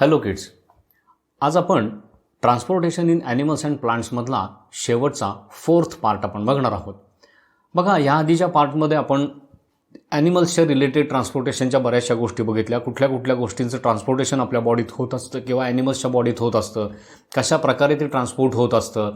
Hello kids, आज आपण transportation in animals and प्लांट्समधला शेवटचा 4th पार्ट आपण बघणार आहोत. बघा, या आधीच्या पार्टमध्ये आपण ॲनिमल्सच्या रिलेटेड ट्रान्सपोर्टेशनच्या बऱ्याचशा गोष्टी बघितल्या. कुठल्या कुठल्या गोष्टींचं ट्रान्सपोर्टेशन आपल्या बॉडीत होत असतं किंवा ॲनिमल्सच्या बॉडीत होत असतं, कशा प्रकारे ते ट्रान्सपोर्ट होत असतं,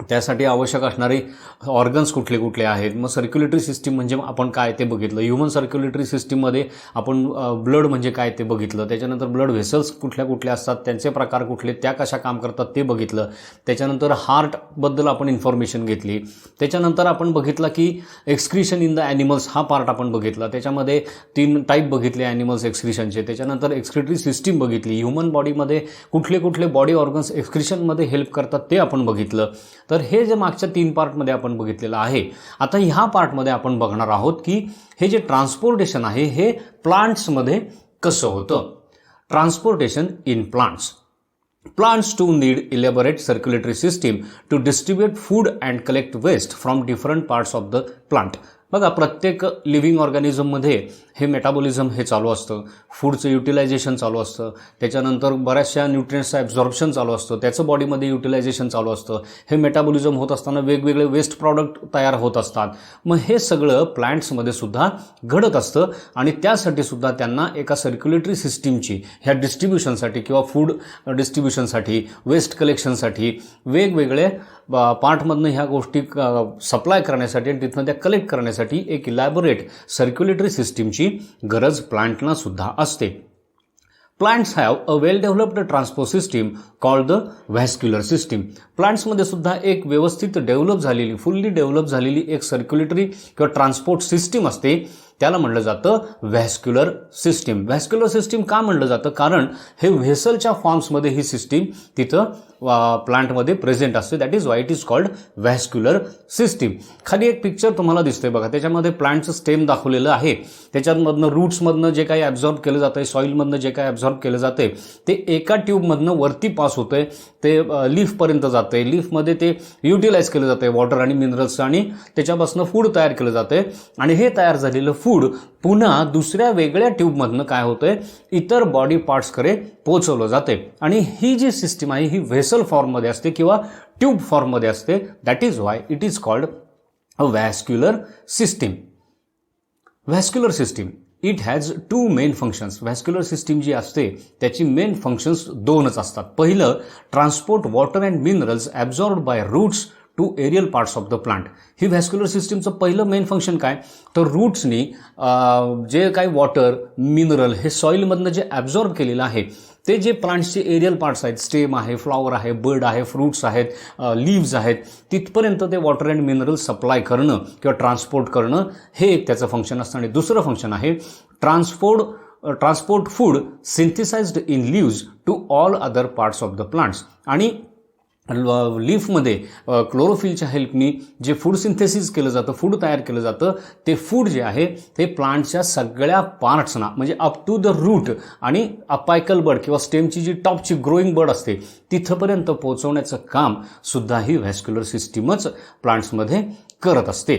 त्यासाठी आवश्यक असणारे ऑर्गन्स कुठले कुठले आहेत. मग सर्क्युलेटरी सिस्टीम म्हणजे आपण काय ते बघितलं. ह्युमन सर्क्युलेटरी सिस्टीममध्ये आपण ब्लड म्हणजे काय ते बघितलं. त्याच्यानंतर ब्लड व्हेसल्स कुठल्या कुठल्या असतात, त्यांचे प्रकार कुठले, त्या कशा काम करतात ते बघितलं. त्याच्यानंतर हार्टबद्दल आपण इन्फॉर्मेशन घेतली. त्याच्यानंतर आपण बघितलं की एक्सक्रिशन इन द ॲनिमल्स हा पार्ट आपण बघितला. त्याच्यामध्ये 3 टाईप बघितले ॲनिमल्स एक्सक्रिशनचे. त्याच्यानंतर एक्सक्रिटरी सिस्टीम बघितली. ह्युमन बॉडीमध्ये कुठले कुठले बॉडी ऑर्गन्स एक्सक्रिशनमध्ये हेल्प करतात ते आपण बघितलं. तर हे जे मागच्या 3 पार्टमध्ये आपण बघितलेलं आहे. आता ह्या पार्टमध्ये आपण बघणार आहोत की हे जे ट्रान्सपोर्टेशन आहे हे प्लांट्समध्ये कसं होतं. Transportation in plants. Plants too need elaborate circulatory system to distribute food and collect waste from different parts of the plant. बघा, प्रत्येक लिव्हिंग ऑर्गॅनिझममध्ये हे मेटाबॉलिझम हे चालू असतं, फूडचं युटिलायझेशन चालू असतं, त्याच्यानंतर बऱ्याचशा न्यूट्रिएंट्सचं ॲब्झॉर्प्शन चालू असतं, त्याचं बॉडीमध्ये युटिलायझेशन चालू असतं. हे मेटाबॉलिझम होत असताना वेगवेगळे वेस्ट प्रॉडक्ट तयार होत असतात. मग हे सगळं प्लांट्समध्ये सुद्धा घडत असतं आणि त्यासाठी सुद्धा त्यांना एका सर्क्युलेटरी सिस्टीमची ह्या डिस्ट्रीब्युशनसाठी किंवा फूड डिस्ट्रीब्युशनसाठी, वेस्ट कलेक्शनसाठी वेगवेगळे पार्टमधनं ह्या गोष्टी सप्लाय करण्यासाठी आणि तिथनं त्या कलेक्ट करण्यासाठी एक इलॅबोरेट सर्क्युलेटरी सिस्टीमची गरज प्लांटना सुद्धा असते. Plants have a well developed transport system called the vascular system. प्लांट्समध्ये सुद्धा एक व्यवस्थित डेव्हलप झालेली, फुल्ली डेव्हलप झालेली एक सर्क्युलेटरी किंवा ट्रान्सपोर्ट सिस्टीम असते. त्याला म्हणलं जातं व्हॅस्क्युलर सिस्टीम. व्हॅस्क्युलर सिस्टीम का म्हणलं जातं? कारण हे व्हेसलच्या फॉर्म्समध्ये ही सिस्टीम तिथं प्लांटमध्ये प्रेझेंट असते. That is why it is called vascular system. खाली एक पिक्चर तुम्हाला दिसतंय बघा, त्याच्यामध्ये प्लांटचं स्टेम दाखवलेलं आहे. त्याच्यामधनं रूट्समधनं जे काही ॲब्झॉर्ब केलं जातं आहे, सॉईलमधनं जे काही ॲब्झॉर्ब केलं जाते ते एका ट्यूबमधनं वरती पास होतं आहे, ते लीफपर्यंत जातं आहे. लीफमध्ये ते युटिलाइज केलं जातं आहे वॉटर आणि मिनरल्सचं, आणि त्याच्यापासून फूड तयार केलं जातं आहे. आणि हे तयार झालेलं फूड पुन्हा दुसऱ्या वेगळ्या ट्यूबमधनं काय होतंय, इतर बॉडी पार्ट्सकडे पोहोचवलं जाते. आणि ही जी सिस्टीम आहे ही व्हेसल फॉर्ममध्ये असते किंवा ट्यूब फॉर्ममध्ये असते. That is why it is called a vascular system. Vascular system it has 2 main functions. Vascular system जी असते त्याची मेन फंक्शन्स 2च असतात. पहिलं, transport water and minerals absorbed by roots to aerial parts of the plant. ही vascular सिस्टीमचं पहिलं main function काय, तर रूट्सनी जे काही वॉटर मिनरल हे सॉईलमधनं जे ॲब्झॉर्ब केलेलं आहे ते जे प्लांट्सचे एरियल पार्ट्स आहेत, स्टेम आहे, फ्लॉवर आहे, बर्ड आहे, फ्रूट्स आहेत, लीव्ज आहेत, तिथपर्यंत ते वॉटर अँड मिनरल सप्लाय करणं किंवा ट्रान्सपोर्ट करणं हे एक त्याचं फंक्शन असतं. आणि दुसरं फंक्शन आहे transport food synthesised in leaves to all other parts of the plants. आणि लीफमध्ये क्लोरोफिलच्या हेल्पनी जे फूड सिंथेसिस केलं जातं, फूड तयार केलं जातं, ते फूड जे आहे ते प्लांटच्या सगळ्या पार्ट्सना म्हणजे अप टू द रूट आणि अपायकल बड किंवा स्टेमची जी टॉपची ग्रोईंग बड असते तिथपर्यंत पोहोचवण्याचं काम सुद्धा ही व्हॅस्क्युलर सिस्टीमच प्लांट्समध्ये करत असते.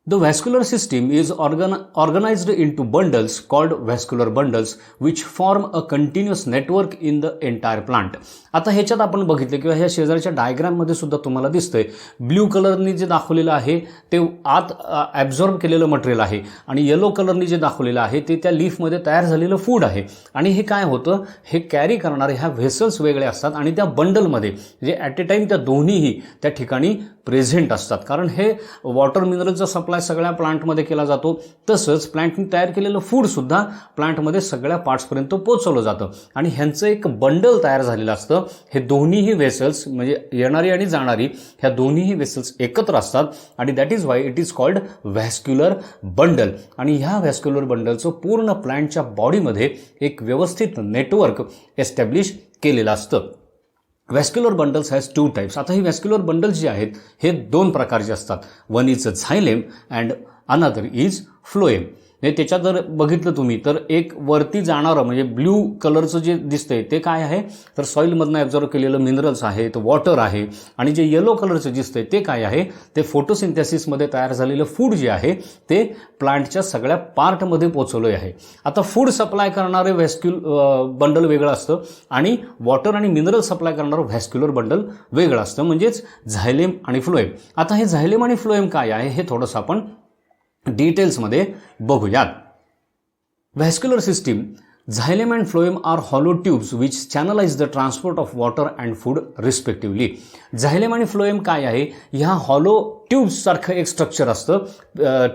The vascular system is organized into bundles called vascular bundles which form a continuous network in the entire plant. आता ह्याच्यात आपण बघितलं किंवा ह्या शेजारच्या डायग्राममध्ये सुद्धा तुम्हाला दिसतंय, ब्ल्यू कलरनी जे दाखवलेलं आहे ते आत ॲब्झॉर्ब केलेलं मटेरियल आहे आणि येलो कलरनी जे दाखवलेलं आहे ते त्या लीफमध्ये तयार झालेलं फूड आहे. आणि हे काय होतं, हे कॅरी करणारे ह्या व्हेसल्स वेगळे असतात आणि त्या बंडलमध्ये जे ॲट ए टाईम त्या दोन्हीही त्या ठिकाणी प्रेझेंट असतात. कारण हे वॉटर मिनरलचा सप्लाय सगळ्या प्लांटमध्ये केला जातो, तसंच प्लांटने तयार केलेलं फूडसुद्धा प्लांटमध्ये सगळ्या पार्ट्सपर्यंत पोहोचवलं जातं आणि ह्यांचं एक बंडल तयार झालेलं असतं. हे दोन्हीही वेसल्स म्हणजे येणारी आणि जाणारी ह्या दोन्हीही वेसल्स एकत्र असतात आणि that is why it is called vascular bundle. आणि ह्या व्हॅस्क्युलर बंडलचं पूर्ण प्लांटच्या बॉडीमध्ये एक व्यवस्थित नेटवर्क एस्टॅब्लिश केलेलं असतं. Vascular bundles has 2 types. आता ही व्हॅस्क्युलर बंडल्स जे आहेत हे 2 प्रकारचे असतात. One is xylem and another is phloem. म्हणजे त्याच्यात जर बघितलं तुम्ही तर एक वरती जाणारं म्हणजे ब्ल्यू कलरचं जे दिसतंय ते काय आहे तर सॉईलमधनं ॲब्झॉर्ब केलेलं मिनरल्स आहेत, वॉटर आहे. आणि जे येलो कलरचं दिसतंय ते काय आहे ते फोटोसिंथेसिसमध्ये तयार झालेलं फूड जे आहे ते प्लांटच्या सगळ्या पार्टमध्ये पोचवलं आहे. आता फूड सप्लाय करणारे बंडल वेगळं असतं आणि वॉटर आणि मिनरल सप्लाय करणारं व्हॅस्क्युलर बंडल वेगळं असतं, म्हणजेच झायलेम आणि फ्लोएम. आता हे झायलेम आणि फ्लोएम काय आहे हे थोडंसं आपण डिटेल्समध्ये बघूयात. Vascular system, xylem and phloem are hollow tubes which channelize the transport of water and food respectively. xylem आणि फ्लोएम काय आहे, ह्या हॉलो ट्यूब्स सारखं एक स्ट्रक्चर असतं.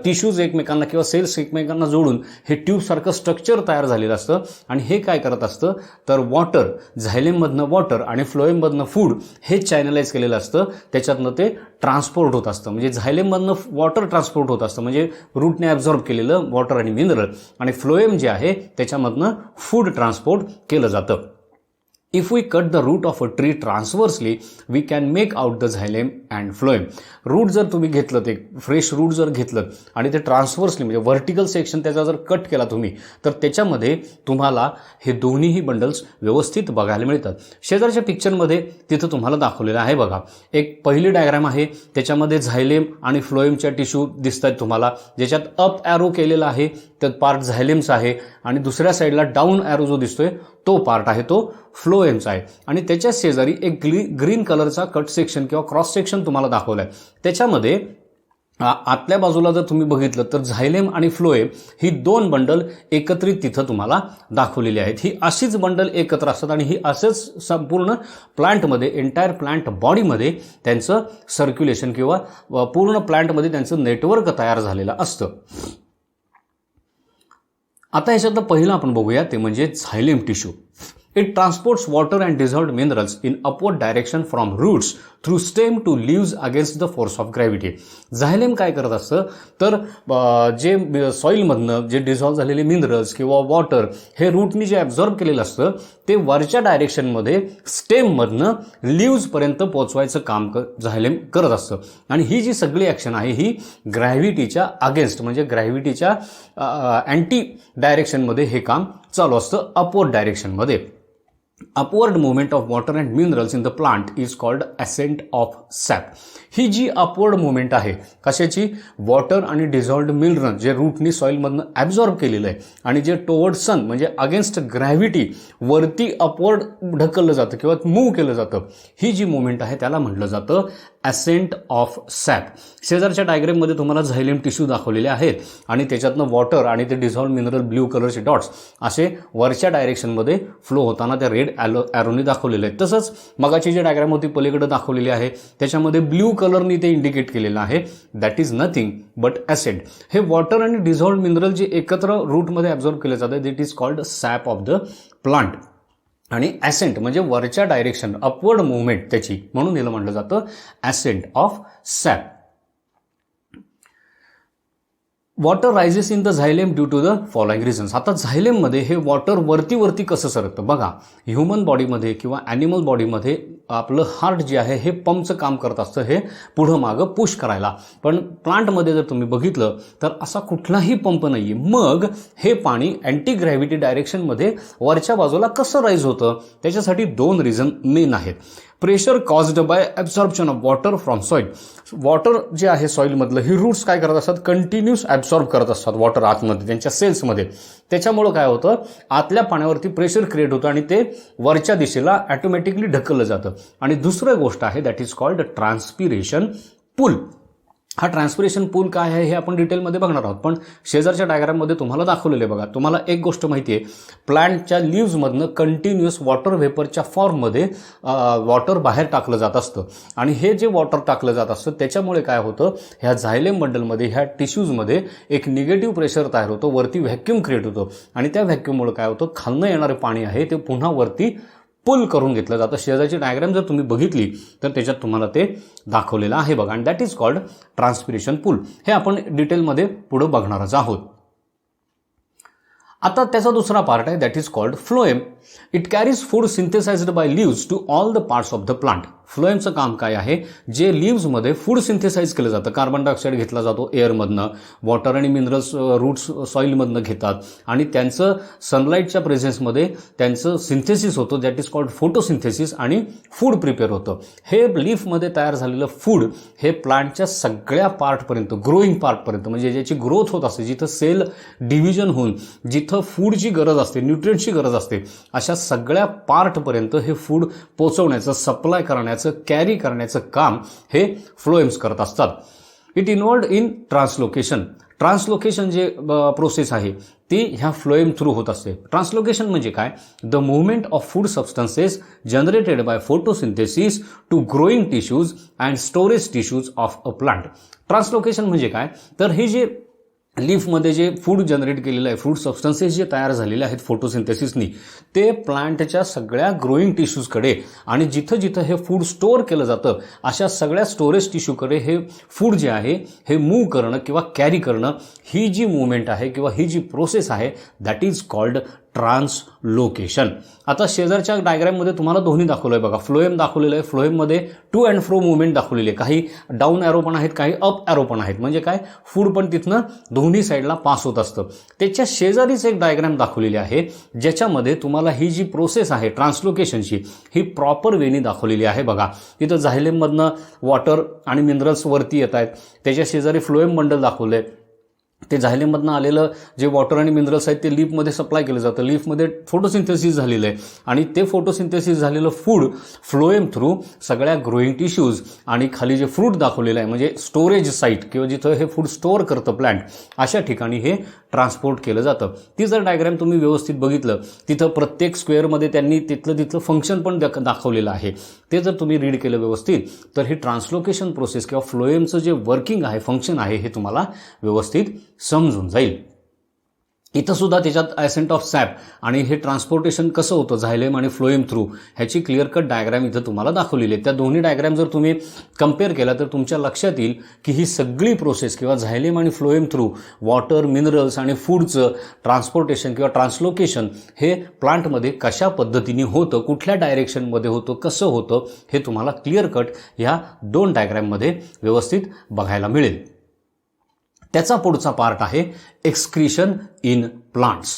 टिश्यूज एकमेकांना किंवा सेल्स एकमेकांना जोडून हे ट्यूब सारखं स्ट्रक्चर तयार झालेलं असतं आणि हे काय करत असतं तर वॉटर, झायलेममधनं वॉटर आणि फ्लोएममधनं फूड हे चॅनलाइज केलेलं असतं. त्याच्यातनं ते ट्रान्सपोर्ट होत असतं, म्हणजे झायलेममधनं वॉटर ट्रान्सपोर्ट होत असतं म्हणजे रूटने ॲब्झॉर्ब केलेलं वॉटर आणि मिनरल, आणि फ्लोएम जे आहे त्याच्यामधनं फूड ट्रान्सपोर्ट केलं जातं. If we cut the root of a tree transversely, we can make out the xylem and phloem. Root जर तुम्ही घेतलं, ते फ्रेश रूट जर घेतलं आणि ते ट्रान्सव्हर्सली म्हणजे व्हर्टिकल सेक्शन त्याचा जर कट केला तुम्ही, तर त्याच्यामध्ये तुम्हाला हे दोन्हीही बंडल्स व्यवस्थित बघायला मिळतात. शेजारच्या पिक्चरमध्ये तिथं तुम्हाला दाखवलेलं आहे बघा. एक पहिली डायग्राम आहे, त्याच्यामध्ये झायलेम आणि फ्लोएमच्या टिश्यू दिसत आहेत तुम्हाला, ज्याच्यात अप ॲरो केलेला आहे त्यात पार्ट झायलेमचा आहे आणि दुसऱ्या साईडला डाऊन ॲरो जो दिसतोय तो पार्ट आहे तो फ्लोएमचा आहे. आणि त्याच्या शेजारी एक ग्रीन कलरचा कट सेक्शन किंवा क्रॉस सेक्शन तुम्हाला दाखवला आहे. त्याच्यामध्ये आतल्या बाजूला जर तुम्ही बघितलं तर झायलेम आणि फ्लोएम ही दोन बंडल एकत्रित तिथं तुम्हाला दाखवलेली आहेत. ही अशीच बंडल एकत्र असतात आणि ही असंच संपूर्ण प्लांटमध्ये, एंटायर प्लांट बॉडीमध्ये त्यांचं सर्क्युलेशन किंवा पूर्ण प्लांटमध्ये त्यांचं नेटवर्क तयार झालेलं असतं. आता ह्याच्यातलं पहिलं आपण बघूया ते म्हणजे झायलेम tissue. It transports water and dissolved minerals in upward direction from roots through stem to leaves against the force of gravity. झायलेम काय करत असतं तर जे सॉईलमधनं जे डिझॉल्व झालेले मिनरल्स किंवा वॉटर हे रूटनी जे ॲब्झॉर्ब केलेलं असतं ते वरच्या डायरेक्शनमध्ये स्टेममधनं लीव्जपर्यंत पोचवायचं काम झायलेम करत असतं. आणि ही जी सगळी ॲक्शन आहे ही ग्रॅव्हिटीच्या अगेन्स्ट म्हणजे ग्रॅव्हिटीच्या अँटी डायरेक्शनमध्ये हे काम चालू असतं, अपवर्ड डायरेक्शनमध्ये. Upward movement of water and minerals in the plant is called ascent of sap. ही जी अपवर्ड मुवमेंट आहे कशाची, वॉटर आणि डिझॉल्व्ड मिनरल जे रूटनी सॉईलमधनं ॲब्झॉर्ब केलेलं आहे आणि जे टुवर्ड सन म्हणजे अगेन्स्ट ग्रॅव्हिटी वरती अपवर्ड ढकललं जातं किंवा मूव्ह केलं जातं, ही जी मुवमेंट आहे त्याला म्हटलं जातं असेंट ऑफ सॅप. शेजारच्या डायग्राममध्ये तुम्हाला झायलेम टिश्यू दाखवलेले आहेत आणि त्याच्यातनं वॉटर आणि ते डिझॉल्व्ड मिनरल ब्ल्यू कलरचे डॉट्स असे वरच्या डायरेक्शनमध्ये फ्लो होताना त्या रेड ॲरोनी दाखवलेले आहेत. तसंच मगाची जी डायग्राम होती पलीकडे दाखवलेली आहे त्याच्यामध्ये ब्ल्यू कलरनी ते इंडिकेट केलेलं आहे, that is nothing but ascent. हे वॉटर आणि डिझॉल्व्ड मिनरल जे एकत्र रूटमध्ये ॲब्झॉर्ब केले जातात that is called sap of the plant. आणि ॲसेंट म्हणजे वरच्या डायरेक्शन अपवर्ड मुवमेंट त्याची, म्हणून याला म्हटलं जातं ascent of sap. Water rises in the xylem due to the following reasons. आता झायलेममध्ये हे वॉटर वरती कसं सरकतं बघा. ह्युमन बॉडीमध्ये किंवा ॲनिमल बॉडीमध्ये आपलं हार्ट जे आहे हे पंपचं काम करत असतं, हे पुढं मागं पुश करायला. पण प्लांटमध्ये जर तुम्ही बघितलं तर असा कुठलाही पंप नाही आहे. मग हे पाणी अँटी ग्रॅव्हिटी डायरेक्शनमध्ये वरच्या बाजूला कसं राईज होतं, त्याच्यासाठी दोन रिझन मेन आहेत. Pressure caused by absorption of water from soil. Water जे आहे सॉईलमधलं ही रूट्स काय करत असतात, कंटिन्यूस ॲब्सॉर्ब करत असतात वॉटर आतमध्ये त्यांच्या सेल्समध्ये. त्याच्यामुळं काय होतं, आतल्या पाण्यावरती प्रेशर क्रिएट होतं आणि ते वरच्या दिशेला ऑटोमॅटिकली ढकललं जातं. आणि दुसरी गोष्ट आहे दॅट इज कॉल्ड ट्रान्सपिरेशन पूल. हा ट्रान्सपिरेशन पूल काय आहे हे आपण डिटेलमध्ये बघणार आहोत, पण शेजारच्या डायग्राममध्ये तुम्हाला दाखवलेले बघा. तुम्हाला एक गोष्ट माहिती आहे, प्लांटच्या लीव्जमधनं कंटिन्युअस वॉटर व्हेपरच्या फॉर्ममध्ये वॉटर बाहेर टाकलं जात असतं. आणि हे जे वॉटर टाकलं जात असतं त्याच्यामुळे काय होतं, ह्या झायलेम बंडलमध्ये ह्या टिश्यूजमध्ये एक निगेटिव्ह प्रेशर तयार होतं, वरती व्हॅक्यूम क्रिएट होतं आणि त्या व्हॅक्यूममुळे काय होतं, खालनं येणारे पाणी आहे ते पुन्हा वरती पुल करून घेतलं जातं. शेजारची डायग्राम जर तुम्ही बघितली तर त्याच्यात तुम्हाला ते दाखवलेलं आहे बघा. आणि दॅट इज कॉल्ड ट्रान्सपिरेशन पूल. हे आपण डिटेलमध्ये पुढे बघणारच आहोत. आता त्याचा दुसरा पार्ट आहे that is called phloem. It carries food synthesised by leaves to all the parts of the plant. फ्लोएमचं काम काय आहे, जे लिव्हजमध्ये फूड सिंथेसाइज केलं जातं, कार्बन डायऑक्साईड घेतला जातो एअरमधनं, वॉटर आणि मिनरल्स रूट्स सॉईलमधनं घेतात आणि त्यांचं सनलाईटच्या प्रेझेन्समध्ये त्यांचं सिंथेसिस होतं, दॅट इज कॉल्ड फोटोसिंथेसिस, आणि फूड प्रिपेअर होतं. हे लीफमध्ये तयार झालेलं फूड हे प्लांटच्या सगळ्या पार्टपर्यंत, ग्रोईंग पार्टपर्यंत, म्हणजे ज्याची ग्रोथ होत असते, जिथं सेल डिव्हिजन होऊन जिथं फूडची गरज असते, न्यूट्रिएंट्सची गरज असते, अशा सगळ्या पार्टपर्यंत हे फूड पोचवण्याचं, सप्लाय करण्याचं, कॅरी करण्याचं काम हे फ्लोएम्स करत असतात. It involved in translocation. Translocation जे प्रोसेस आहे ती ह्या फ्लोएम थ्रू होत असते. ट्रान्सलोकेशन म्हणजे काय? The movement of food substances generated by photosynthesis to growing tissues and storage tissues of a plant. Translocation म्हणजे काय? तर हे जे लीफमध्ये जे फूड जनरेट केलेलं आहे, फूड सबस्टन्सेस जे तयार झालेले आहेत फोटोसिंथेसिसनी, ते प्लांटच्या सगळ्या ग्रोईंग टिश्यूजकडे आणि जिथं जिथं हे फूड स्टोअर केलं जातं अशा सगळ्या स्टोरेज टिश्यूकडे हे फूड जे आहे हे मूव्ह करणं किंवा कॅरी करणं, ही जी मुवमेंट आहे किंवा ही जी प्रोसेस आहे दॅट इज कॉल्ड ट्रान्सलोकेशन. आता शेजारच्या डायग्राममध्ये तुम्हाला दोन्ही दाखवलं आहे बघा. फ्लोएम दाखवलेलं आहे. फ्लोएममध्ये टू अँड फ्रो मुवमेंट दाखवलेली आहे. काही डाऊन ॲरो पण आहेत, काही अप ॲरो पण आहेत. म्हणजे काय? फूड पण तिथनं दोन्ही साईडला पास होत असतं. त्याच्या शेजारीच एक डायग्राम दाखवलेली आहे ज्याच्यामध्ये तुम्हाला ही जी प्रोसेस आहे ट्रान्सलोकेशनची ही प्रॉपर वेनी दाखवलेली आहे बघा. इथं झायलेममधनं वॉटर आणि मिनरल्स वरती येत आहेत. त्याच्या शेजारी फ्लोएम बंडल दाखवलं आहे. ते झायलेममधनं आलेलं जे वॉटर आणि मिनरल्स आहेत ते लीफमध्ये सप्लाय केलं जातं. लीफमध्ये फोटोसिंथेसिस झालेलं आहे आणि ते फोटोसिंथेसिस झालेलं फूड फ्लोएम थ्रू सगळ्या ग्रोईंग टिश्यूज आणि खाली जे फ्रूट दाखवलेलं आहे म्हणजे स्टोरेज साईट किंवा जिथं हे फूड स्टोअर करतं प्लांट, अशा ठिकाणी हे ट्रान्सपोर्ट केलं जातं. ती जर डायग्राम तुम्ही व्यवस्थित बघितलं, तिथं प्रत्येक स्क्वेअरमध्ये त्यांनी तिथलं फंक्शन पण दाखवलेलं आहे. ते जर तुम्ही रीड केलं व्यवस्थित तर हे ट्रान्सलोकेशन प्रोसेस किंवा फ्लोएमचं जे वर्किंग आहे, फंक्शन आहे, हे तुम्हाला व्यवस्थित समजून जाईल. इथं सुद्धा त्याच्यात ॲसेंट ऑफ सॅप आणि हे ट्रान्सपोर्टेशन कसं होतं झायलेम आणि फ्लोएम थ्रू ह्याची क्लिअर कट डायग्राम इथं तुम्हाला दाखवलेली आहे. त्या दोन्ही डायग्राम जर तुम्ही कम्पेअर केला तर तुमच्या लक्षात येईल की ही सगळी प्रोसेस किंवा झायलेम आणि फ्लोएम थ्रू वॉटर, मिनरल्स आणि फूडचं ट्रान्सपोर्टेशन किंवा ट्रान्सलोकेशन हे प्लांटमध्ये कशा पद्धतीने होतं, कुठल्या डायरेक्शनमध्ये होतं, कसं होतं, हे तुम्हाला क्लिअर कट ह्या दोन डायग्राममध्ये व्यवस्थित बघायला मिळेल. त्याचा पुढचा पार्ट आहे excretion in plants.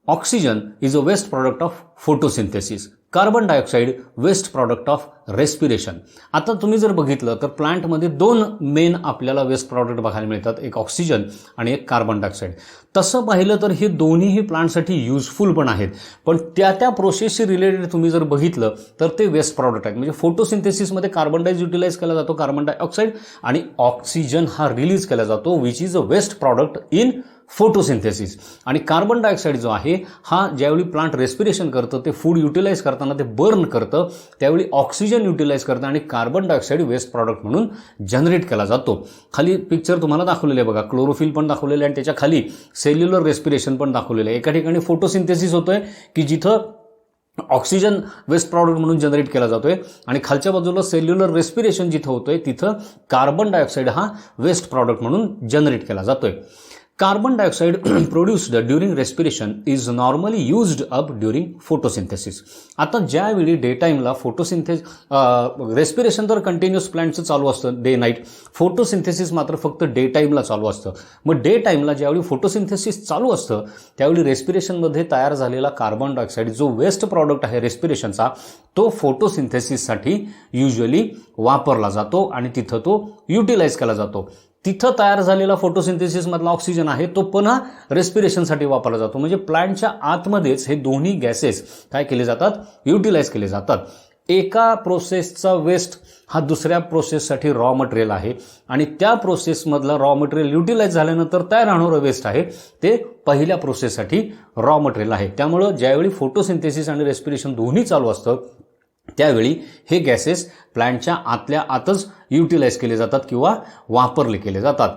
Oxygen is a waste product of photosynthesis. Carbon dioxide waste product of respiration. आता तुम्ही जर बघितलं तर प्लांटमध्ये दोन मेन आपल्याला वेस्ट प्रॉडक्ट बघायला मिळतात, एक ऑक्सिजन आणि एक कार्बन डायऑक्साईड. तसं पाहिलं तर हे दोन्हीही प्लांटसाठी युजफुल पण आहेत, पण त्या प्रोसेसशी रिलेटेड तुम्ही जर बघितलं तर ते वेस्ट प्रॉडक्ट आहेत. म्हणजे फोटोसिंथेसिसमध्ये कार्बन डायऑक्साईड युटिलाइज केला जातो, कार्बन डायऑक्साईड, आणि ऑक्सिजन हा रिलीज केला जातो which is a waste product in photosynthesis. आणि कार्बन डायऑक्साईड जो आहे हा ज्यावेळी प्लांट रेस्पिरेशन करतं, ते फूड युटिलाइज करताना ते बर्न करतं, त्यावेळी ऑक्सिजन युटिलाइज करतं आणि कार्बन डायऑक्साईड वेस्ट प्रॉडक्ट म्हणून जनरेट केला जातो. खाली पिक्चर तुम्हाला दाखवलेले आहे बघा, क्लोरोफिल पण दाखवलेलं आहे आणि त्याच्या खाली सेल्युलर रेस्पिरेशन पण दाखवलेलं आहे. एका ठिकाणी फोटोसिंथेसिस होतोय की जिथं ऑक्सिजन वेस्ट प्रॉडक्ट म्हणून जनरेट केला जातोय आणि खालच्या बाजूला सेल्युलर रेस्पिरेशन जिथं होतोय तिथं कार्बन डायऑक्साईड हा वेस्ट प्रॉडक्ट म्हणून जनरेट केला जातोय. Carbon dioxide produced during respiration is normally used up during photosynthesis. आता ज्यावेळी डे टाईमला रेस्पिरेशन तर कंटिन्युअस प्लांटचं चालू असतं डे नाईट, फोटोसिंथेसिस मात्र फक्त डे टाईमला चालू असतं. मग डे टाईमला ज्यावेळी फोटोसिंथेसिस चालू असतं त्यावेळी रेस्पिरेशनमध्ये तयार झालेला कार्बन डायऑक्साईड जो वेस्ट प्रॉडक्ट आहे रेस्पिरेशनचा, तो फोटोसिंथेसिससाठी युजली वापरला जातो आणि तिथं तो युटिलाइज केला जातो. तिथं तयार झालेला फोटोसिंथेसिसमधला ऑक्सिजन आहे तो पुन्हा रेस्पिरेशनसाठी वापरला जातो. म्हणजे प्लांटच्या आतमध्येच हे दोन्ही गॅसेस काय केले जातात, युटिलाइज केले जातात. एका प्रोसेसचा वेस्ट हा दुसऱ्या प्रोसेससाठी रॉ मटेरियल आहे आणि त्या प्रोसेसमधला रॉ मटेरियल युटिलाइज झाल्यानंतर तयार होणारं वेस्ट आहे ते पहिल्या प्रोसेससाठी रॉ मटेरियल आहे. त्यामुळं ज्यावेळी फोटोसिंथेसिस आणि रेस्पिरेशन दोन्ही चालू असतं त्यावेळी हे गॅसेस प्लांटच्या आतल्या आतच युटिलाइज केले जातात किंवा वापरले केले जातात.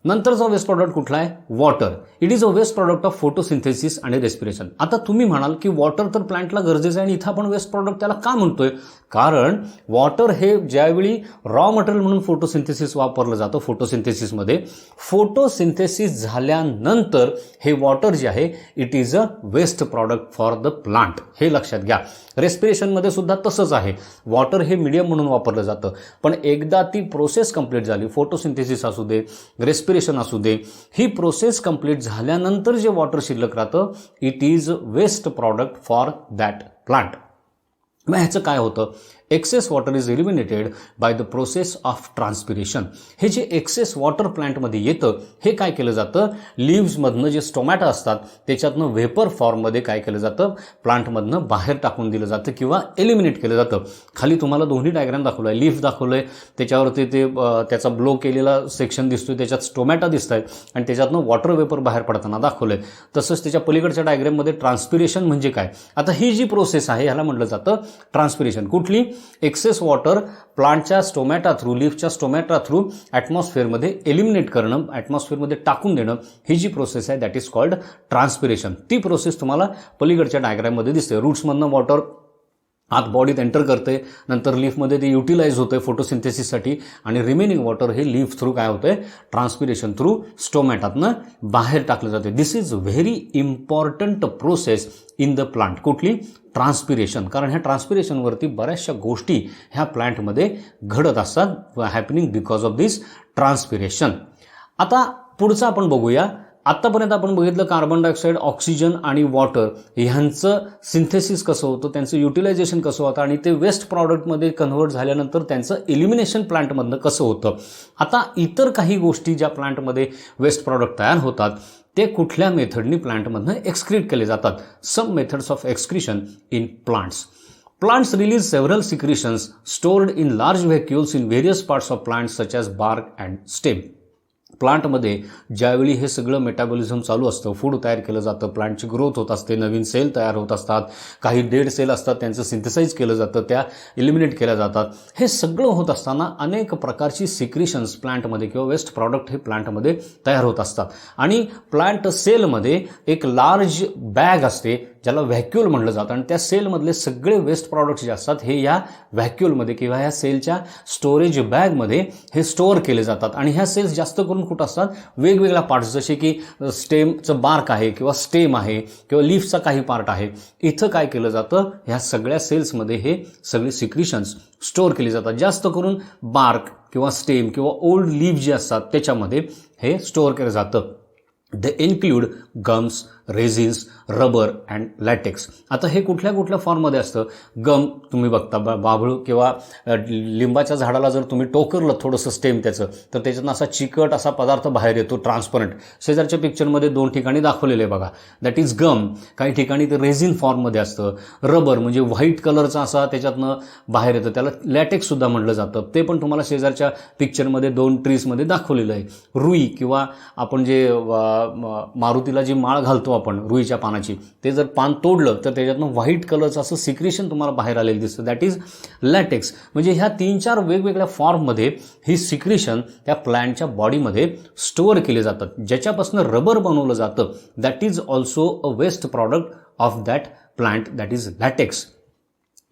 नंतरचा वेस्ट प्रॉडक्ट कुठला आहे? Water. It is a waste product of photosynthesis आणि रेस्पिरेशन. आता तुम्ही म्हणाल की वॉटर तर प्लांटला गरजेचं आहे आणि इथं आपण वेस्ट प्रॉडक्ट त्याला का म्हणतोय? कारण वॉटर हे ज्यावेळी रॉ मटेरियल म्हणून फोटोसिंथेसिस वापरलं जातं, फोटोसिंथेसिसमध्ये फोटोसिंथेसिस झाल्यानंतर हे वॉटर जे आहे it is a waste product for the plant. हे लक्षात घ्या. रेस्पिरेशनमध्ये सुद्धा तसंच आहे. वॉटर हे मीडियम म्हणून वापरलं जातं, पण एकदा ती प्रोसेस कंप्लीट झाली, फोटोसिंथेसिस असू दे, रेस्पिरेशन असू दे, ही प्रोसेस कंप्लीट झाल्यानंतर जे वॉटर शिल्लक राहतं it is waste product for that plant. मग ह्याचं काय होतं? Excess water is eliminated by the process of transpiration. हे जे एक्सेस वॉटर प्लांटमध्ये येतं हे काय केलं जातं? लिव्हजमधनं जे स्टोमॅटा असतात त्याच्यातनं व्हेपर फॉर्ममध्ये काय केलं जातं? प्लांटमधनं बाहेर टाकून दिलं जातं किंवा एलिमिनेट केलं जातं. खाली तुम्हाला दोन्ही डायग्राम दाखवलं आहे. लिव्ह दाखवलं आहे, त्याच्यावरती ते त्याचा ब्लो केलेला सेक्शन दिसतोय, त्याच्यात स्टोमॅटा दिसत आहेत आणि त्याच्यातनं वॉटर वेपर बाहेर पडताना दाखवलं आहे. तसंच त्याच्या पलीकडच्या डायग्राममध्ये ट्रान्सपिरेशन म्हणजे काय? आता ही जी प्रोसेस आहे ह्याला म्हटलं जातं ट्रान्सपिरेशन. कुठली? एक्सेस वॉटर प्लांटच्या स्टोमॅटा थ्रू, लिव्हच्या स्टोमॅटा थ्रू ॲटमॉस्फिअरमध्ये एलिमिनेट करणं, ॲटमॉस्फिअरमध्ये टाकून देणं, ही जी प्रोसेस आहे दॅट इज कॉल्ड ट्रान्सपिरेशन. ती प्रोसेस तुम्हाला पलीकडच्या डायग्राममध्ये दिसते. रूट्समधनं वॉटर आत बॉडीत एंटर करते, नंतर लिफमध्ये ते युटिलाइज होतं फोटोसिंथेसिससाठी आणि रिमेनिंग वॉटर हे लिफ थ्रू काय होतंय? ट्रान्सपिरेशन थ्रू स्टोमॅटातनं बाहेर टाकलं जाते. This is very important process in the plant. कुठली? ट्रान्सपिरेशन. कारण ह्या ट्रान्सपिरेशनवरती बऱ्याचशा गोष्टी ह्या प्लांटमध्ये घडत असतात, happening because of this transpiration. आता पुढचं आपण बघूया. आत्तापर्यंत आपण बघितलं कार्बन डायऑक्साईड, ऑक्सिजन आणि वॉटर ह्यांचं सिंथेसिस कसं होतं, त्यांचं युटिलायझेशन कसं होतं आणि ते वेस्ट प्रॉडक्टमध्ये कन्व्हर्ट झाल्यानंतर त्यांचं एलिमिनेशन प्लांटमधनं कसं होतं. आता इतर काही गोष्टी ज्या प्लांटमध्ये वेस्ट प्रॉडक्ट तयार होतात ते कुठल्या मेथडनी प्लांटमधनं एक्सक्रीट केले जातात. Some methods of excretion in plants. Plants release several secretions stored in large vacuoles in various parts of plants such as bark and stem. प्लांटमध्ये ज्यावेळी हे सगळं मेटाबॉलिझम चालू असतं, फूड तयार केलं जातं, प्लांटची ग्रोथ होत असते, नवीन सेल तयार होत असतात, काही डेड सेल असतात त्यांचं सिंथेसाइज केलं जातं, त्या एलिमिनेट केल्या जातात. हे सगळं होत असताना अनेक प्रकारची सिक्रिशन्स प्लांटमध्ये किंवा वेस्ट प्रॉडक्ट हे प्लांटमध्ये तयार होत असतात आणि प्लांट सेलमध्ये एक लार्ज बॅग असते ज्याला व्हॅक्यूल म्हटलं जातं आणि त्या सेलमधले सगळे वेस्ट प्रॉडक्ट्स जे असतात हे या व्हॅक्यूलमध्ये किंवा ह्या सेलच्या स्टोरेज बॅगमध्ये हे स्टोअर केले जातात. आणि ह्या सेल्स जास्त करून कुठं असतात? वेगवेगळ्या पार्ट्स, जसे की स्टेमचं बार्क आहे किंवा स्टेम आहे किंवा लीफचा काही पार्ट आहे. इथं काय केलं जातं? ह्या सगळ्या सेल्समध्ये हे सगळे सिक्रिशन्स स्टोअर केले जातात. जास्त करून बार्क किंवा स्टेम किंवा ओल्ड लीफ जे असतात त्याच्यामध्ये हे स्टोअर केलं जातं. They include gums, resins, rubber and latex. आता हे कुठल्या कुठल्या फॉर्ममध्ये असतं? गम तुम्ही बघता, बाभळू किंवा लिंबाच्या झाडाला जर तुम्ही टोकरलं थोडंसं स्टेम त्याचं, तर त्याच्यातून असा चिकट असा पदार्थ बाहेर येतो, ट्रान्सपरंट. शेजारच्या पिक्चरमध्ये 2 ठिकाणी दाखवलेले आहे बघा, दॅट इज गम. काही ठिकाणी ते रेझिन फॉर्ममध्ये असतं. रबर म्हणजे व्हाईट कलरचा असा त्याच्यातनं बाहेर येतं, त्याला लॅटेक्ससुद्धा म्हटलं जातं. ते पण तुम्हाला शेजारच्या पिक्चरमध्ये 2 ट्रीजमध्ये दाखवलेलं आहे. रुई किंवा आपण जे मारुतीला जी माळ घालतो आपण रुईच्या पानाची, ते जर पान तोडलं तर त्याच्यातनं व्हाईट कलरचं असं सिक्रेशन तुम्हाला बाहेर आलेलं दिसतं, दॅट इज लॅटेक्स. म्हणजे ह्या 3-4 वेगवेगळ्या फॉर्ममध्ये ही सिक्रेशन त्या प्लांटच्या बॉडीमध्ये स्टोअर केले जातात. ज्याच्यापासून रबर बनवलं जातं that is also a waste product of that plant, that is latex.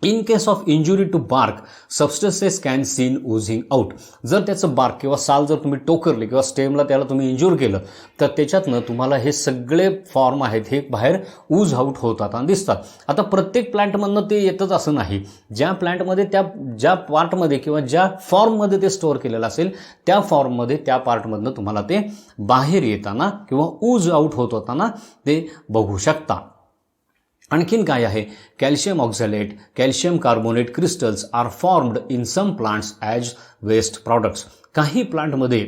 In case of injury to bark, substances can seen oozing out. जर त्याचं बार्क किंवा साल जर तुम्ही टोकरले किंवा स्टेमला त्याला तुम्ही इंज्युर केलं तर त्याच्यातनं तुम्हाला हे सगळे फॉर्म आहेत हे बाहेर ऊज आउट होतात आणि दिसतात. आता प्रत्येक प्लांटमधनं ते येतच असं नाही. ज्या प्लांटमध्ये ज्या पार्टमध्ये किंवा ज्या फॉर्ममध्ये ते स्टोअर केलेलं असेल त्या फॉर्ममध्ये त्या पार्टमधनं तुम्हाला ते बाहेर येताना किंवा ऊज आउट होत होताना ते बघू शकता. आणखीन काय आहे? Calcium oxalate, calcium carbonate crystals are formed in some plants as waste products. काही प्लांटमध्ये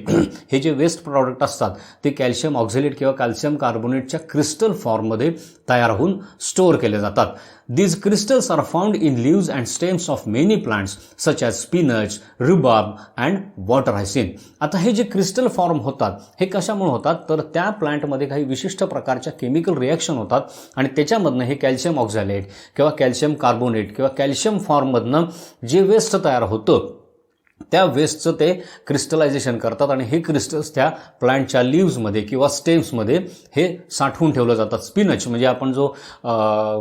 हे जे वेस्ट प्रॉडक्ट असतात ते कॅल्शियम ऑक्झॅलेट किंवा कॅल्शियम कार्बोनेटच्या क्रिस्टल फॉर्ममध्ये तयार होऊन स्टोअर केले जातात. These crystals are found in leaves and stems of many plants such as spinach, rhubarb and water hyacinth. आता हे जे क्रिस्टल फॉर्म होतात हे कशामुळे होतात? तर त्या प्लांटमध्ये काही विशिष्ट प्रकारच्या केमिकल रिॲक्शन होतात आणि त्याच्यामधनं हे कॅल्शियम ऑक्झॅलेट किंवा कॅल्शियम कार्बोनेट किंवा कॅल्शियम फॉर्ममधनं जे वेस्ट तयार होतं त्या वेस्टचं ते क्रिस्टलायझेशन करतात आणि हे क्रिस्टल्स त्या प्लांटच्या लिव्हजमध्ये किंवा स्टेम्समध्ये हे साठवून ठेवलं जातात. स्पिनच म्हणजे आपण जो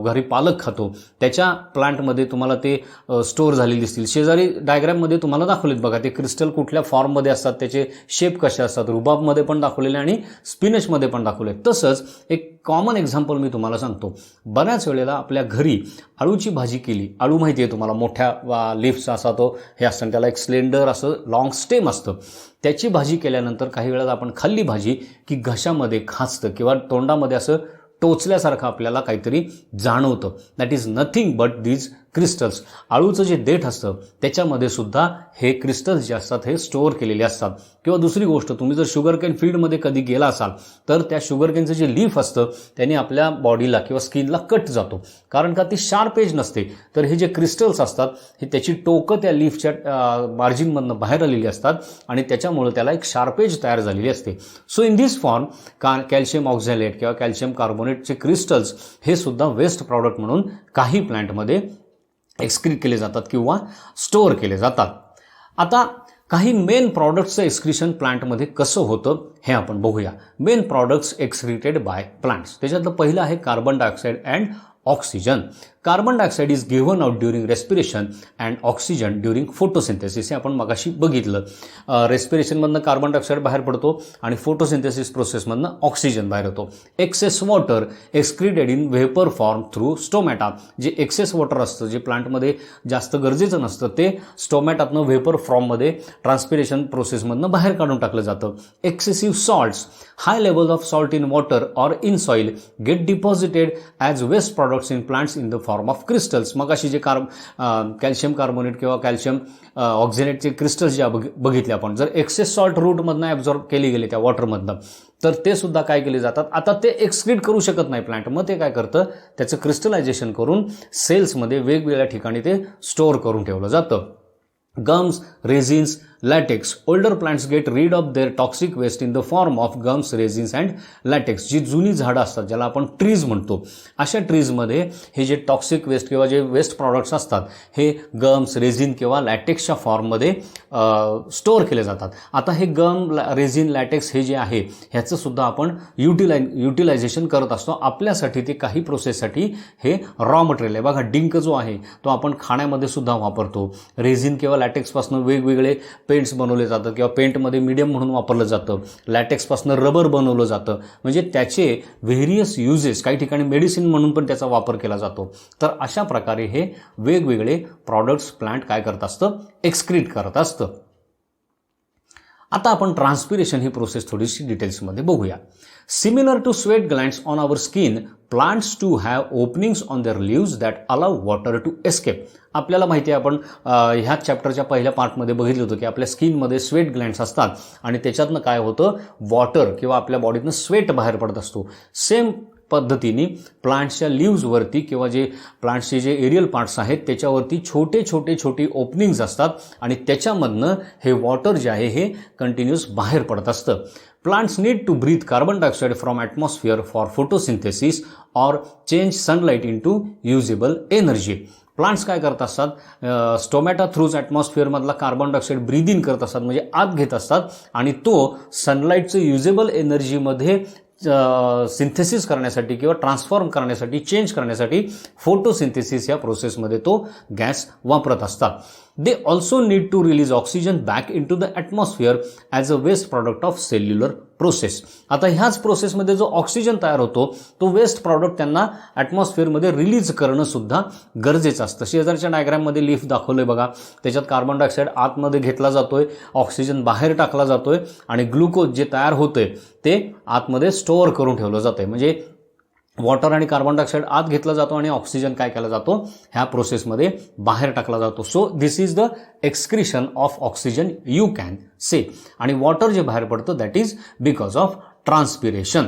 घरी पालक खातो त्याच्या प्लांटमध्ये तुम्हाला ते स्टोअर झालेले दिसतील. शेजारी डायग्राममध्ये तुम्हाला दाखवलेत बघा ते क्रिस्टल कुठल्या फॉर्ममध्ये असतात, त्याचे शेप कसे असतात. रुबाबमध्ये पण दाखवलेले आणि स्पिनचमध्ये पण दाखवले. तसंच एक कॉमन एक्झाम्पल मी तुम्हाला सांगतो. बऱ्याच वेळेला आपल्या घरी आळूची भाजी केली, आळू माहिती आहे तुम्हाला, मोठ्या लीफचा असा तो हे असतं, त्याला एक स्लेंडर असं लॉंग स्टेम असतं. त्याची भाजी केल्यानंतर काही वेळेला आपण खाल्ली भाजी की घशामध्ये खाजतं किंवा तोंडामध्ये असं टोचल्यासारखं आपल्याला काहीतरी जाणवतं. That is nothing but these crystals. आळूचं जे देठ असतं त्याच्यामध्ये सुद्धा हे क्रिस्टल्स जे असतात हे स्टोअर केलेले असतात. किंवा दुसरी गोष्ट, तुम्ही जर शुगरकेन फील्डमध्ये कधी गेला असाल तर त्या शुगरकेनचं जे लीफ असतं त्याने आपल्या बॉडीला किंवा स्किनला कट जातो, कारण का ती शार्प एज नसते. तर हे जे क्रिस्टल्स असतात हे त्याची टोकं त्या लीफच्या मार्जिनमधनं बाहेर आलेली असतात आणि त्याच्यामुळे त्याला एक शार्प एज तयार झालेली असते. So in this form calcium oxalate किंवा कॅल्शियम कार्बोनेटचे क्रिस्टल्स हे सुद्धा वेस्ट प्रॉडक्ट म्हणून काही प्लांटमध्ये एक्सक्रीट केले जातात किंवा स्टोअर केले जातात. आता काही मेन प्रॉडक्ट्सचं एक्सक्रिशन प्लांटमध्ये कसं होतं हे आपण बघूया. Main products excreted by plants. त्याच्यातलं पहिलं आहे carbon dioxide and oxygen. Carbon dioxide is given out during respiration and oxygen during photosynthesis. हे आपण मगाशी बघितलं. रेस्पिरेशनमधनं कार्बन डायऑक्साईड बाहेर पडतो आणि फोटोसिंथेसिस प्रोसेसमधनं ऑक्सिजन बाहेर येतो. Excess water excreted in vapour form through stomata. जे एक्सेस वॉटर असतं, जे प्लांटमध्ये जास्त गरजेचं नसतं, ते स्टोमॅटातनं व्हेपर फॉर्ममध्ये ट्रान्सपिरेशन प्रोसेसमधनं बाहेर काढून टाकलं जातं. Excessive salts, high level of salt in water or in soil get deposited as waste products in plants in the form of crystals. मग अशी जे कॅल्शियम कार्बोनेट किंवा कॅल्शियम ऑक्झॅलेटचे क्रिस्टल्स जे बघितले आपण, जर एक्सेस सॉल्ट रूटमधनं ॲब्झॉर्ब केले गेले त्या वॉटरमधनं, तर ते सुद्धा काय केले जातात. आता ते एक्सक्रीट करू शकत नाही प्लांट, मग ते काय करतं, त्याचं क्रिस्टलायझेशन करून सेल्समध्ये वेगवेगळ्या ठिकाणी ते स्टोअर करून ठेवलं जातं. Gums, resins, latex. Older plants get rid of their toxic waste in the form of gums, resins and latex. जी जुनी झाडं असतात ज्याला आपण ट्रीज म्हणतो, अशा ट्रीजमध्ये हे जे टॉक्सिक वेस्ट किंवा जे वेस्ट प्रॉडक्ट्स असतात हे गम्स, रेझिन किंवा लॅटेक्सच्या फॉर्ममध्ये स्टोअर केले जातात. आता हे गम, रेझिन, लॅटेक्स हे जे आहे ह्याचं सुद्धा आपण युटिलायझेशन करत असतो आपल्यासाठी. ते काही प्रोसेससाठी हे रॉ मटेरियल आहे. बघा डिंक जो आहे तो आपण खाण्यामध्ये सुद्धा वापरतो. रेझिन किंवा लॅटेक्सपासून वेगवेगळे पेंट्स बनवले जातात किंवा पेंटमध्ये मीडियम म्हणून वापरलं जातं. लॅटेक्सपासून रबर बनवलं जातं. म्हणजे त्याचे व्हेरियस युजेस, काही ठिकाणी मेडिसिन म्हणून पण त्याचा वापर केला जातो. तर अशा प्रकारे हे वेगवेगळे प्रॉडक्ट्स प्लांट काय करत असतं, एक्सक्रीट करत असतं. आता आपण ट्रान्सपिरेशन ही प्रोसेस थोडीशी डिटेल्समध्ये बघूया. Similar to sweat glands on our skin, plants to have openings on their leaves that allow water to escape. आपल्याला माहिती आहे, आपण ह्याच चॅप्टरच्या पहिल्या पार्टमध्ये बघितलं होतं की आपल्या स्किनमध्ये स्वेट ग्लँड्स असतात आणि त्याच्यातनं काय होतं, वॉटर किंवा आपल्या बॉडीतनं स्वेट बाहेर पडत असतो. सेम पद्धतीने प्लांट्सच्या लिव्सवरती किंवा जे प्लांट्सचे जे एरियल पार्ट्स आहेत त्याच्यावरती छोटे ओपनिंग्स असतात आणि त्याच्यामधनं हे वॉटर जे आहे हे कंटिन्युअस बाहेर पडत असतं. Plants need to breathe carbon dioxide from atmosphere for photosynthesis or change sunlight into usable energy. Plants काय करत असतात, स्टोमॅटा थ्रूज ॲटमॉस्फिअरमधला कार्बन डायऑक्साईड ब्रीद इन करत असतात, म्हणजे आत घेत असतात आणि तो सनलाईटचं युजेबल एनर्जीमध्ये सिंथेसिस करण्यासाठी किंवा ट्रान्सफॉर्म करण्यासाठी, चेंज करण्यासाठी फोटोसिंथेसिस या प्रोसेसमध्ये तो गॅस वापरत असतात. They also need to release oxygen back in to the atmosphere as a waste product of cellular process. आता ह्याच प्रोसेसमध्ये जो ऑक्सिजन तयार होतो तो वेस्ट प्रॉडक्ट त्यांना ॲटमॉस्फिअरमध्ये रिलीज करणं सुद्धा गरजेचं असतं. शेजारच्या डायग्राममध्ये लीफ दाखवलंय बघा, त्याच्यात कार्बन डायऑक्साईड आतमध्ये घेतला जातोय, ऑक्सिजन बाहेर टाकला जातोय आणि ग्लुकोज जे तयार होतंय ते आतमध्ये स्टोअर करून ठेवलं जातंय. म्हणजे वॉटर आणि कार्बन डायऑक्साईड आत घेतला जातो आणि ऑक्सिजन काय केला जातो, ह्या प्रोसेसमध्ये बाहेर टाकला जातो. So this is the excretion of oxygen you can say. आणि वॉटर जे बाहेर पडतं that is because of transpiration.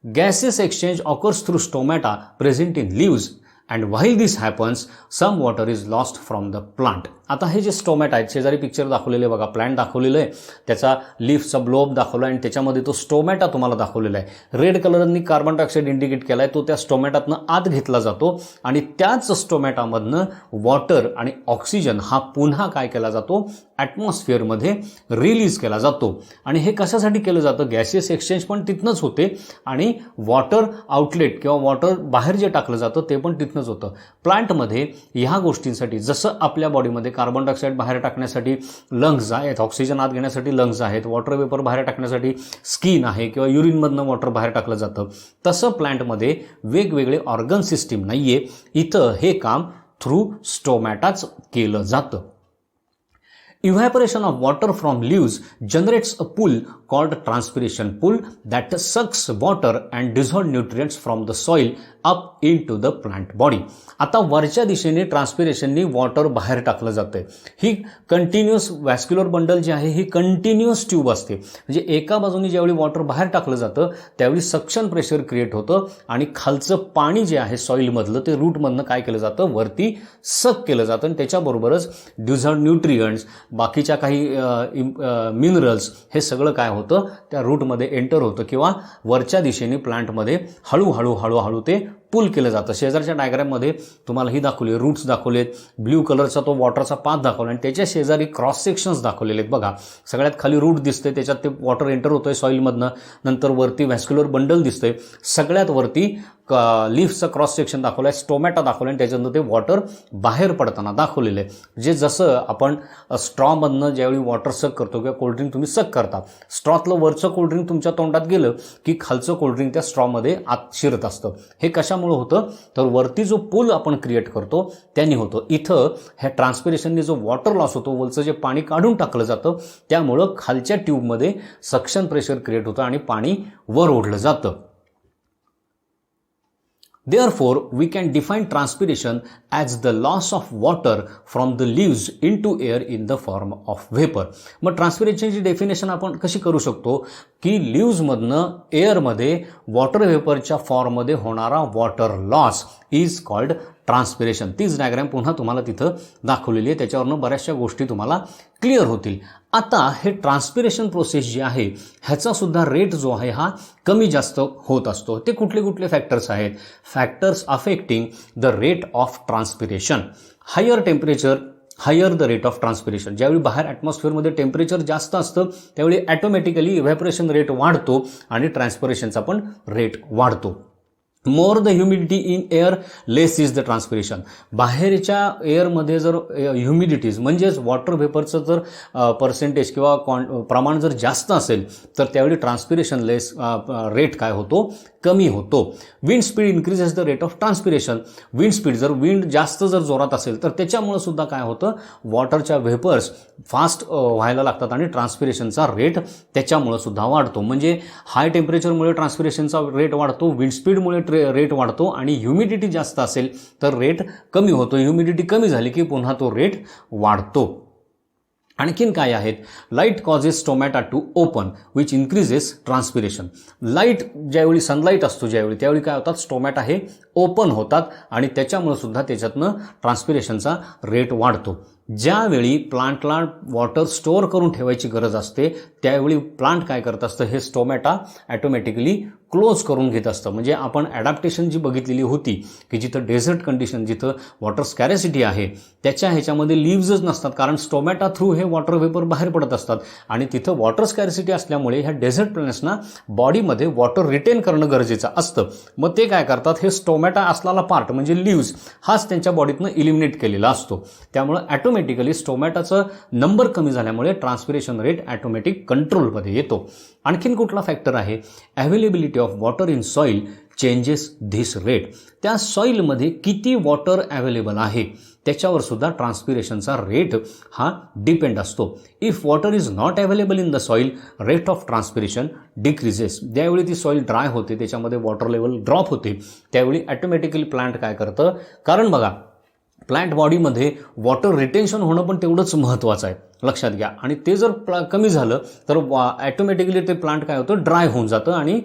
Gases exchange occurs through stomata present in leaves and while this happens some water is lost from the plant. आता हे जे stomata आहेत, शेजारी picture दाखवलेले बघा, प्लांट दाखवलेलं आहे, त्याचा लीफचा ब्लोअप दाखवला आणि त्याच्यामध्ये तो स्टोमॅटा तुम्हाला दाखवलेला आहे. रेड कलरनी कार्बन डायऑक्साईड इंडिकेट केला आहे, तो त्या स्टोमॅटातनं आत घेतला जातो आणि त्याच स्टोमॅटामधनं वॉटर आणि ऑक्सिजन हा पुन्हा काय केला जातो, ॲटमॉस्फिअरमध्ये रिलीज केला जातो. आणि हे कशासाठी केलं जातं, गॅसियस एक्सचेंज पण तिथनंच होते आणि वॉटर आउटलेट किंवा वॉटर बाहेर जे टाकलं जातं ते पण तिथनंच होतं. प्लांटमध्ये ह्या गोष्टींसाठी, जसं आपल्या बॉडीमध्ये कार्बन डायऑक्साईड बाहेर टाकण्यासाठी लंग्स आहेत, ऑक्सिजन आत घेण्यासाठी लंग्स आहेत, वॉटर वेपर बाहेर टाकण्यासाठी स्किन आहे किंवा युरिनमधनं वॉटर बाहेर टाकलं जातं, तसं प्लांटमध्ये वेगवेगळे ऑर्गन सिस्टीम नाही आहे. इथं हे काम थ्रू स्टोमॅटाच केलं जातं. Evaporation of water from leaves generates a pool called transpiration pool that sucks water and dissolved nutrients from the soil up into the plant body. आता वरच्या दिशेने ट्रान्सपिरेशननी वॉटर बाहेर टाकलं जातंय. ही कंटिन्युअस व्हॅस्क्युलर बंडल जी आहे ही कंटिन्युअस ट्यूब असते. म्हणजे एका बाजूने ज्यावेळी वॉटर बाहेर टाकलं जातं त्यावेळी सक्शन प्रेशर क्रिएट होतं आणि खालचं पाणी जे आहे सॉईलमधलं ते रूटमधनं काय केलं जातं, वरती सक केलं जातं आणि त्याच्याबरोबरच डिझॉल्व्ड न्यूट्रियंट्स, बाकीच्या काही मिनरल्स, हे सगळं काय होतं त्या रूटमध्ये एंटर होतं किंवा वरच्या दिशेने प्लांटमध्ये हळूहळू ते पूल केलं जातं. शेजारच्या डायग्राममध्ये तुम्हाला ही दाखवली, रूट्स दाखवलेत, ब्ल्यू कलरचा तो वॉटरचा पाथ दाखवला आणि त्याच्या शेजारी क्रॉस सेक्शन्स दाखवलेले आहेत बघा. सगळ्यात खाली रूट दिसते, त्याच्यात ते वॉटर एंटर होतंय सॉईलमधनं, नंतर वरती व्हॅस्क्युलर बंडल दिसतंय, सगळ्यात वरती लीफचा क्रॉस सेक्शन दाखवला आहे, स्टोमॅटा दाखवला आणि त्याच्यानंतर ते वॉटर बाहेर पडताना दाखवलेलं आहे. जे जसं आपण स्ट्रॉमधनं ज्यावेळी वॉटर सक करतो किंवा कोल्ड्रिंक तुम्ही सक करता, स्ट्रॉतलं वरचं कोल्ड्रिंक तुमच्या तोंडात गेलं की खालचं कोल्ड्रिंक त्या स्ट्रॉमध्ये आत शिरत असतं. हे कशामुळे होतं, तर वरती जो पूल आपण क्रिएट करतो त्यांनी होतं. इथं ह्या ट्रान्सपिरेशनने जो वॉटर लॉस होतो, वरचं जे पाणी काढून टाकलं जातं, त्यामुळं खालच्या ट्यूबमध्ये सक्शन प्रेशर क्रिएट होतं आणि पाणी वर ओढलं जातं. Therefore, we can define transpiration as the loss of water from the leaves into air in the form of vapor. मग ट्रान्सपिरेशनची डेफिनेशन आपण कशी करू शकतो की लीव्समधनं एअरमध्ये वॉटर वेपरच्या फॉर्ममध्ये होणारा water loss is called transpiration. तीच डायग्राम पुन्हा तुम्हाला तिथं दाखवलेली आहे, त्याच्यावरनं बऱ्याचशा गोष्टी तुम्हाला क्लिअर होतील. आता हे ट्रान्सपिरेशन प्रोसेस जी आहे ह्याचा सुद्धा रेट जो आहे हा कमी जास्त होत असतो. ते कुठले कुठले फॅक्टर्स आहेत, factors affecting the rate of transpiration. Higher temperature higher the rate of transpiration. ज्यावेळी बाहेर ॲटमॉस्फिअरमध्ये टेम्परेचर जास्त असतं त्यावेळी ॲटोमॅटिकली इव्हॅपोरेशन रेट वाढतो आणि ट्रान्सपिरेशनचा पण रेट वाढतो. More the humidity in air less is the transpiration. बाहेरच्या एअरमध्ये जर ह्युमिडिटीज म्हणजेच वॉटर व्हेपरचं जर पर्सेंटेज किंवा प्रमाण जर जास्त असेल तर त्यावेळी ट्रान्सपिरेशन लेस रेट काय होतो, कमी होतो. Wind speed increases the rate of transpiration. Wind speed जर विंड जास्त जर जोरात असेल तर त्याच्यामुळे सुद्धा काय होतं, वॉटरच्या व्हेपर्स फास्ट व्हायला लागतात आणि ट्रान्सपिरेशनचा रेट त्याच्यामुळे सुद्धा वाढतो. म्हणजे हाय टेम्परेचरमुळे ट्रान्सपिरेशनचा रेट वाढतो, विंड स्पीडमुळे रेट वाढतो आणि ह्युमिडिटी जास्त असेल तर रेट कमी होतो. ह्युमिडिटी कमी झाली की पुन्हा तो रेट वाढतो. आणखीन काय आहेत, light causes stomata to open which increases transpiration. Light ज्यावेळी सनलाईट असतो ज्यावेळी त्यावेळी काय होतात, स्टोमॅटा हे ओपन होतात आणि त्याच्यामुळे सुद्धा त्याच्यातनं ट्रान्सपिरेशनचा रेट वाढतो. ज्यावेळी प्लांटला वॉटर स्टोअर करून ठेवायची गरज असते त्यावेळी प्लांट काय करत असतं, हे स्टोमॅटा ॲटोमॅटिकली क्लोज करून घेत असतं. म्हणजे आपण ॲडॅप्टेशन जी बघितलेली होती की जिथं डेझर्ट कंडिशन, जिथं वॉटर स्कॅरेसिटी आहे त्याच्या ह्याच्यामध्ये लीव्हजच नसतात, कारण स्टोमॅटा थ्रू हे वॉटर वेपर बाहेर पडत असतात आणि तिथं वॉटर स्कॅरेसिटी असल्यामुळे ह्या डेझर्ट प्लॅनेट्सना बॉडीमध्ये वॉटर रिटेन करणं गरजेचं असतं. मग ते काय करतात, हे स्टोमॅटा असलेला पार्ट म्हणजे लीव्हज हाच त्यांच्या बॉडीतनं इलिमिनेट केलेला असतो. त्यामुळे ॲटोमॅटिकली स्टोमॅटाचं नंबर कमी झाल्यामुळे ट्रान्सपिरेशन रेट ॲटोमॅटिक कंट्रोलमध्ये येतो. आणखीन कुठला फॅक्टर आहे, availability of water in soil changes this rate. त्या सॉईलमध्ये किती वॉटर अवेलेबल आहे त्याच्यावर सुद्धा ट्रान्सपिरेशनचा रेट हा डिपेंड असतो. If water is not available in the soil rate of transpiration decreases. ज्यावेळी ती सॉईल ड्राय होते त्याच्यामध्ये वॉटर लेवल ड्रॉप होते त्यावेळी ॲटोमॅटिकली प्लांट काय करतं, कारण बघा प्लांट बॉडीमध्ये वॉटर रिटेन्शन होणं पण तेवढंच महत्त्वाचं आहे, लक्षात घ्या. आणि ते जर कमी झालं तर ॲटोमॅटिकली ते प्लांट काय होतं, ड्राय होऊन जातं आणि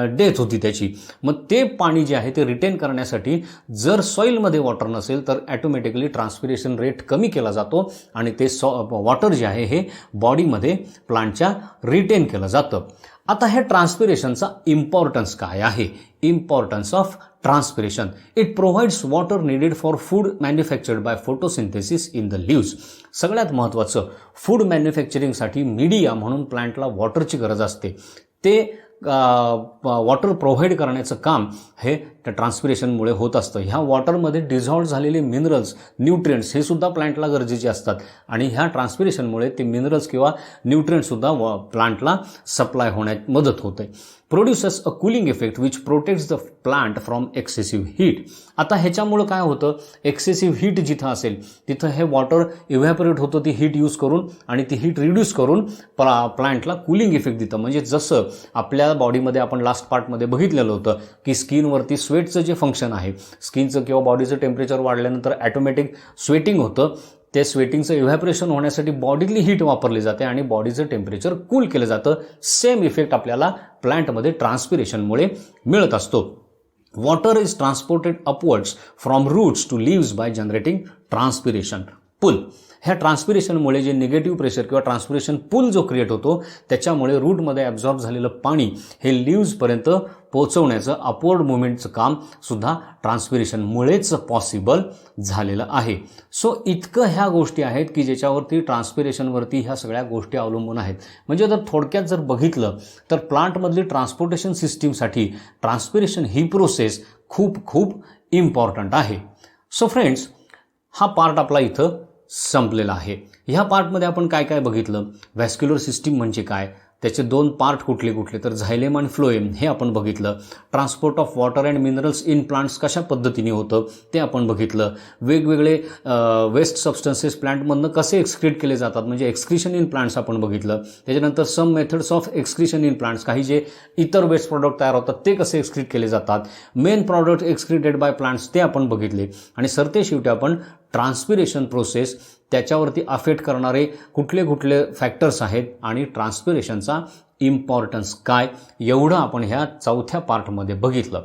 डेथ होती त्याची. मग ते पाणी जे आहे ते रिटेन करण्यासाठी जर सॉईलमध्ये वॉटर नसेल तर ॲटोमॅटिकली ट्रान्सपिरेशन रेट कमी केला जातो आणि ते वॉटर जे आहे हे बॉडीमध्ये प्लांटच्या रिटेन केलं जातं. आता हे ट्रान्सपिरेशनचा इम्पॉर्टन्स काय आहे? Importance of transpiration. It provides water needed for food manufactured by photosynthesis in the leaves. सगळ्यात महत्त्वाचं, फूड मॅन्युफॅक्चरिंगसाठी मीडिया म्हणून प्लांटला वॉटरची गरज असते. ते वॉटर प्रोव्हाइड करण्याचं काम हे त्या ट्रान्सपिरेशनमुळे होत असतं. ह्या वॉटरमध्ये डिझॉल्व्ह झालेले मिनरल्स, न्यूट्रिएंट्स हे सुद्धा प्लांटला गरजेचे असतात आणि ह्या ट्रान्सपिरेशनमुळे ते मिनरल्स किंवा न्यूट्रिएंट्ससुद्धा प्लांटला सप्लाय होण्यात मदत होते. Produces a cooling effect which protects the plant from excessive heat. आता ह्याच्यामुळं काय होतं, एक्सेसिव्ह हीट जिथं असेल तिथं हे वॉटर इव्हॅपोरेट होतं ती हीट यूज करून आणि ती हीट रिड्यूस करून प्लांटला कूलिंग इफेक्ट देतं. म्हणजे जसं आपल्या बॉडीमध्ये आपण लास्ट पार्टमध्ये बघितलेलं होतं की स्किनवरती स्वेटचं जे फंक्शन आहे, स्किनचं किंवा बॉडीचं टेम्परेचर वाढल्यानंतर ॲटोमॅटिक स्वेटिंग होतं. ते स्वेटिंगचं इव्हॅपोरेशन होण्यासाठी बॉडीतली हीट वापरली जाते आणि बॉडीचं टेम्परेचर कूल केलं जातं. सेम इफेक्ट आपल्याला प्लांटमध्ये ट्रान्सपिरेशनमुळे मिळत असतो. Water is transported upwards from roots to leaves by generating transpiration pull. ह्या ट्रान्सपिरेशनमुळे जे निगेटिव्ह प्रेशर किंवा ट्रान्सपिरेशन पूल जो क्रिएट होतो त्याच्यामुळे रूटमध्ये ॲब्झॉर्ब झालेलं पाणी हे लिव्सपर्यंत पोहोचवण्याचं अपवर्ड मुवमेंटचं काम सुद्धा ट्रान्सपिरेशनमुळेच पॉसिबल झालेलं आहे. सो इतकं ह्या गोष्टी आहेत की ज्याच्यावरती ट्रान्सपिरेशनवरती ह्या सगळ्या गोष्टी अवलंबून आहेत. म्हणजे जर थोडक्यात जर बघितलं तर प्लांटमधली ट्रान्सपोर्टेशन सिस्टीमसाठी ट्रान्सपिरेशन ही प्रोसेस खूप खूप इम्पॉर्टंट आहे. सो फ्रेंड्स, हा पार्ट आपला इथं संपलेला आहे. ह्या पार्टमध्ये आपण काय काय बघितलं, व्हॅस्क्युलर सिस्टीम म्हणजे काय, त्याचे दोन पार्ट कुठले कुठले, तर झायलेम आणि फ्लोएम हे आपण बघितलं. Transport of water and minerals in plants कशा पद्धतीने होतं ते आपण बघितलं. वेगवेगळे वेस्ट सबस्टन्सेस प्लांटमधनं कसे एक्सक्रीट केले जातात म्हणजे एक्सक्रिशन इन प्लांट्स आपण बघितलं. त्याच्यानंतर some methods of excretion in plants, काही जे इतर वेस्ट प्रॉडक्ट तयार होतात ते कसे एक्सक्रीट केले जातात. मेन प्रॉडक्ट एक्सक्रिटेड बाय प्लांट्स ते आपण बघितले. आणि सरतेशेवटी आपण ट्रान्सपिरेशन प्रोसेस, त्याच्यावरती अफेक्ट करणारे कुठले कुठले फॅक्टर्स आहेत आणि ट्रान्सपिरेशनचा इम्पॉर्टन्स काय, एवढं आपण ह्या चौथ्या पार्टमध्ये बघितलं.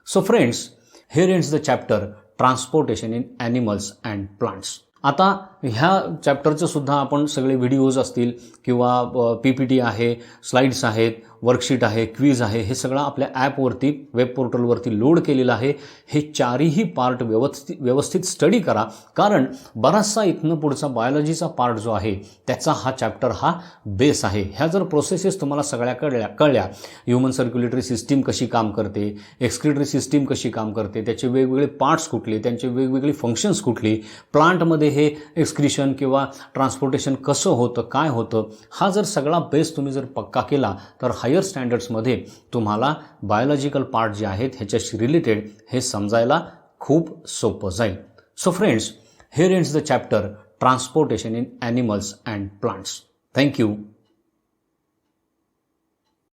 So friends, here ends the chapter transportation in animals and plants. आता ह्या चॅप्टरचं सुद्धा आपण सगळे व्हिडिओज असतील किंवा PPT आहे, स्लाइड्स आहेत, वर्कशीट आहे, क्विज आहे, हे सगळं आपल्या ॲपवरती, वेब पोर्टलवरती लोड केलेलं आहे. हे चारही पार्ट व्यवस्थित स्टडी करा, कारण बराचसा इथनं पुढचा बायोलॉजीचा पार्ट जो आहे त्याचा हा चॅप्टर हा बेस आहे. ह्या जर प्रोसेसेस तुम्हाला सगळ्या कळल्या, ह्युमन सर्क्युलेटरी सिस्टीम कशी काम करते, एक्सक्रिटरी सिस्टीम कशी काम करते, त्याचे वेगवेगळे पार्ट्स कुठले, त्यांचे वेगवेगळे फंक्शन्स कुठली, प्लांटमध्ये हे एक्सक्रिशन किंवा ट्रान्सपोर्टेशन कसं होतं, काय होतं, हा जर सगळा बेस तुम्ही जर पक्का केला तर हायर स्टँडर्ड्समध्ये तुम्हाला बायोलॉजिकल पार्ट जे आहेत ह्याच्याशी रिलेटेड हे समजायला खूप सोपं जाईल. So friends, here ends the chapter transportation in animals and plants. Thank you.